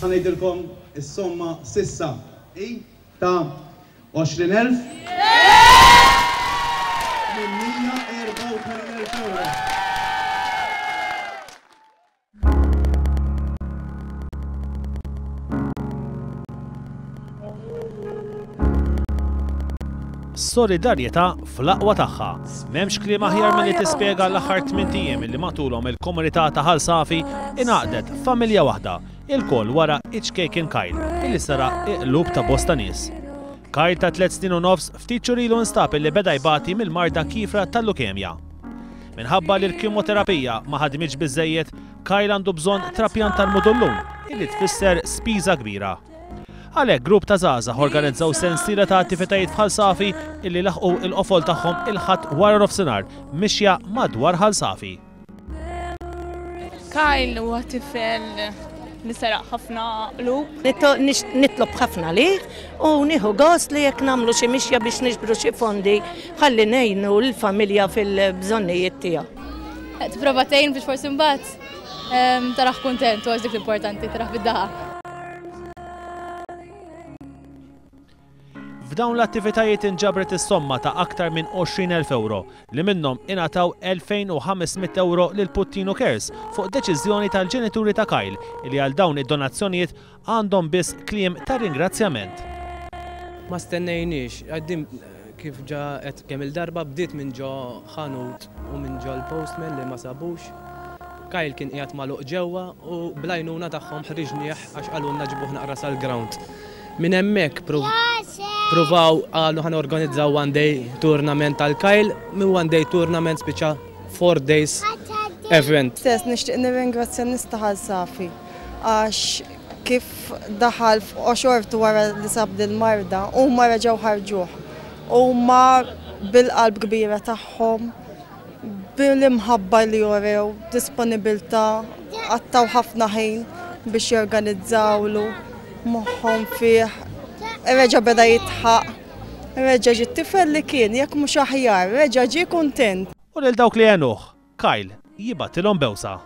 Ħanejdilkom is-somma sissa ta' 20,000 minn 184,000 euro. Solidarjetà fl-aqwa tagħha. M'hemmx kliem aħjar milli tispjega l-aħħar 8 ijiem illi matulhom il-komunità ta' Ħalsafi ingħaqdet familja waħda, il-koll wara iċkejkien Kyle illi sara iqlub ta' bosta nies. Kyle ta' 3 snin u nofs ftit xhur ilu nstab illi beda jbati mill-marda kifra tal-lukemja. Minħabba li l-kimoterapija ma ħadmitx biżżejjed, Kyle għandu bżonn trapjan tal-mudullum illi tfisser spiża kbira. Għalhekk grupp ta' żgħażagħ organizzaw sensiela ta' attivitajiet f'Ħalsafi illi laħqu l-qofol tagħhom il-ħadd wara nofsinhar mixja madwar Ħalsafi. Kyle huwa tifel li seraq ħafna qlub. Nitlob ħafna lih u nieħu gost li jekk nagħmlu xi mixja biex niġbru xi fondi ħalli ngħinu l-familja fil-bżonnijiet tiegħu. Tipprova tgħin biex forsi mbagħad taraħ kuntent u għax dik l-importanti taraħ bid-daħa. F'dawn l-attivitajiet inġabret is-somma ta' aktar minn 20,000 euro li minnhom ingħataw 2,500 euro lil Puttino Cares fuq deċiżjoni tal-ġenituri ta' Kyle li għal dawn id-donazzjonijiet għandhom biss kliem ta' ringrazzjament. Ma stennejniex, għaddim kif ġa kemm il-darba bdiet minn ġo ħanut u minn ġo l-postman li ma sabux. Kyle kien qiegħed magħluq ġewwa u blajnuna tagħhom ħriġnieh għax qalulna ġibuh naqra sal-ground. Minn hemmhekk Provaw għallu ħan organizzaw one day tournament tal-Kyle, minn one day tournament spiċa 4 days event. Stess nixtieq nirringrazzja nies ta' Ħalsafi għax kif daħal f'għoxortu wara li sab dil-marda huma reġgħu ħarġuh. Huma bil-qalb kbira tagħhom, bil-imħabba li jurew, disponibilità, għattaw ħafna ħin biex jorganizzawlu moħħhom fih. Reġa beda jitħaq, reġa ġi tifel li kien, jekk mhux aħjar, reġa ġi kuntent. U lil dawk li għenuh, Kyle jibatilhom bewsa.